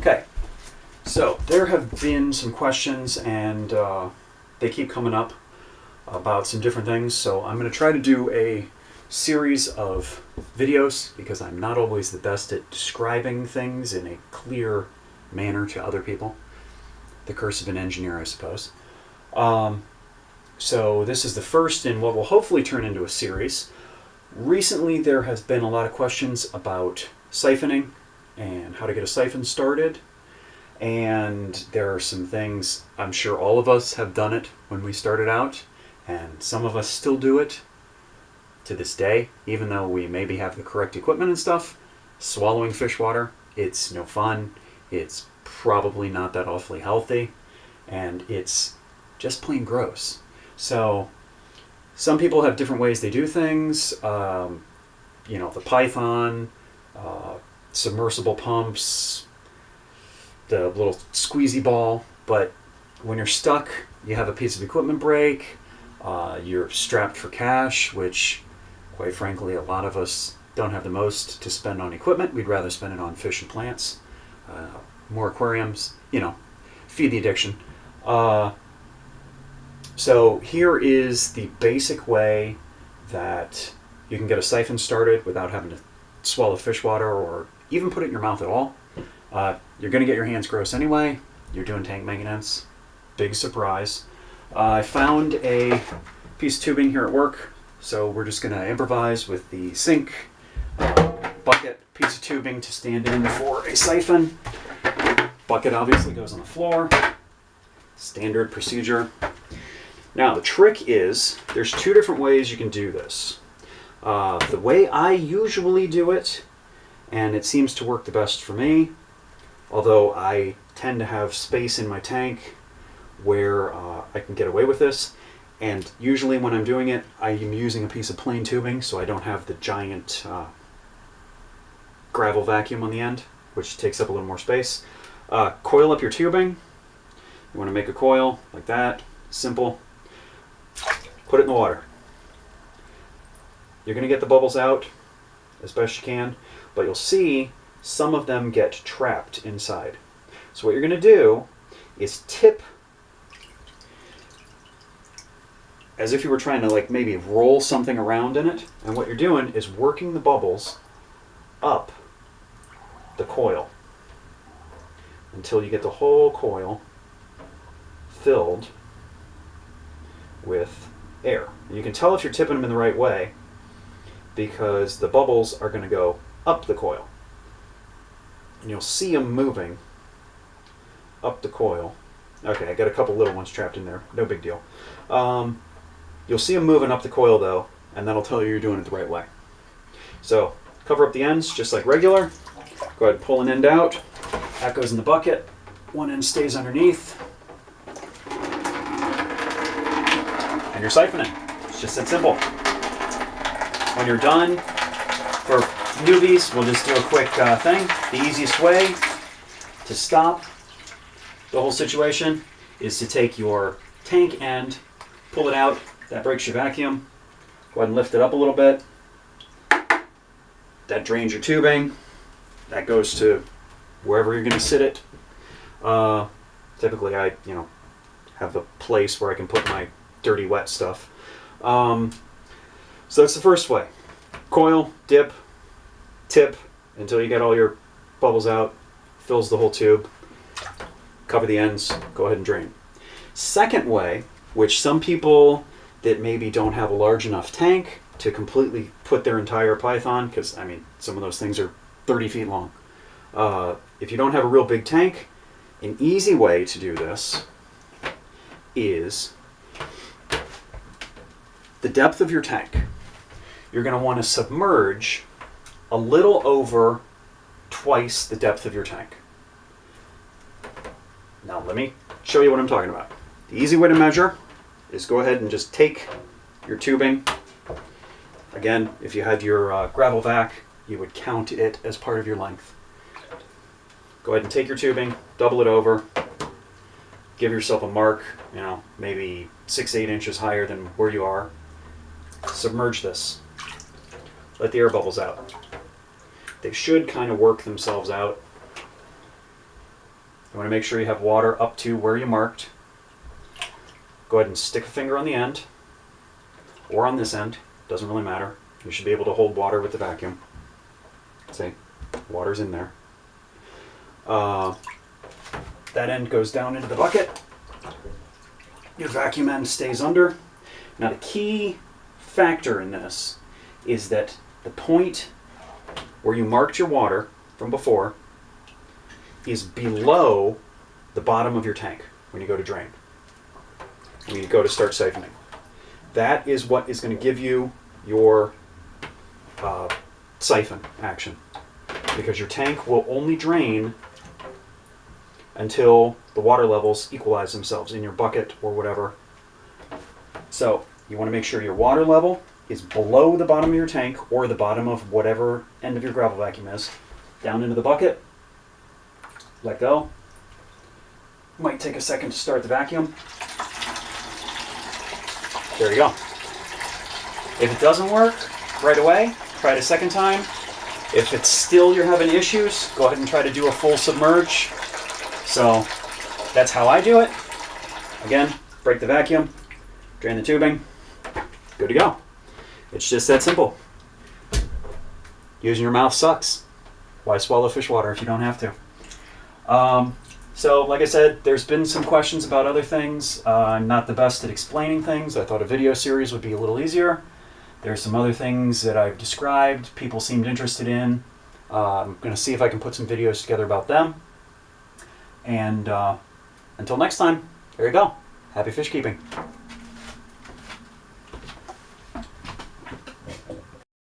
Okay, so there have been some questions and they keep coming up about some different things. So I'm going to try to do a series of videos because I'm not always the best at describing things in a clear manner to other people. The curse of an engineer, I suppose. So this is the first in what will hopefully turn into a series. Recently there has been a lot of questions about siphoning and how to get a siphon started. And there are some things, I'm sure all of us have done it when we started out, and some of us still do it to this day, even though we maybe have the correct equipment and stuff. Swallowing fish water, it's no fun, it's probably not that awfully healthy, and it's just plain gross. So some people have different ways they do things. You know, the python, submersible pumps, the little squeezy ball. But when you're stuck, you have a piece of equipment break, you're strapped for cash, which quite frankly a lot of us don't have the most to spend on equipment. We'd rather spend it on fish and plants, more aquariums, you know, feed the addiction. So here is the basic way that you can get a siphon started without having to swallow fish water or even put it in your mouth at all. You're going to get your hands gross anyway. You're doing tank maintenance. Big surprise. I found a piece of tubing here at work, so we're just going to improvise with the sink, bucket, piece of tubing to stand in for a siphon. Bucket obviously goes on the floor. Standard procedure. Now the trick is, there's two different ways you can do this. The way I usually do it, and it seems to work the best for me, although I tend to have space in my tank where I can get away with this, and usually when I'm doing it, I am using a piece of plain tubing, so I don't have the giant gravel vacuum on the end, which takes up a little more space. Coil up your tubing. You want to make a coil like that, simple. Put it in the water. You're going to get the bubbles out as best you can, but you'll see some of them get trapped inside. So what you're going to do is tip as if you were trying to like maybe roll something around in it, and what you're doing is working the bubbles up the coil until you get the whole coil filled with air. And you can tell if you're tipping them in the right way because the bubbles are going to go up the coil. And you'll see them moving up the coil. Okay, I got a couple little ones trapped in there. No big deal. You'll see them moving up the coil though, and that'll tell you you're doing it the right way. So cover up the ends just like regular. Go ahead and pull an end out. That goes in the bucket. One end stays underneath. And you're siphoning. It's just that simple. When you're done, for newbies, we'll just do a quick thing. The easiest way to stop the whole situation is to take your tank end, pull it out. That breaks your vacuum. Go ahead and lift it up a little bit. That drains your tubing. That goes to wherever you're going to sit it. Typically, I have the place where I can put my dirty, wet stuff. So that's the first way. Coil, dip, tip until you get all your bubbles out. Fills the whole tube. Cover the ends. Go ahead and drain. Second way, which some people that maybe don't have a large enough tank to completely put their entire python, because I mean some of those things are 30 feet long. If you don't have a real big tank, an easy way to do this is the depth of your tank. You're going to want to submerge a little over twice the depth of your tank. Now let me show you what I'm talking about. The easy way to measure is go ahead and just take your tubing. Again, if you had your gravel vac, you would count it as part of your length. Go ahead and take your tubing, double it over, give yourself a mark, maybe 6-8 inches higher than where you are. Submerge this. Let the air bubbles out. They should kind of work themselves out. You want to make sure you have water up to where you marked. Go ahead and stick a finger on the end, or on this end, doesn't really matter. You should be able to hold water with the vacuum. See, water's in there. That end goes down into the bucket. Your vacuum end stays under. Now the key factor in this is that the point where you marked your water from before is below the bottom of your tank when you go to drain, when you go to start siphoning. That is what is going to give you your siphon action, because your tank will only drain until the water levels equalize themselves in your bucket or whatever. So you want to make sure your water level is below the bottom of your tank, or the bottom of whatever end of your gravel vacuum is. Down into the bucket, let go. Might take a second to start the vacuum. There you go. If it doesn't work right away, try it a second time. If it's still you're having issues, go ahead and try to do a full submerge. So that's how I do it. Again, break the vacuum, drain the tubing, good to go. It's just that simple. Using your mouth sucks. Why swallow fish water if you don't have to? So like I said, there's been some questions about other things. I'm not the best at explaining things. I thought a video series would be a little easier. There's some other things that I've described people seemed interested in. I'm going to see if I can put some videos together about them. And until next time, there you go. Happy fish keeping.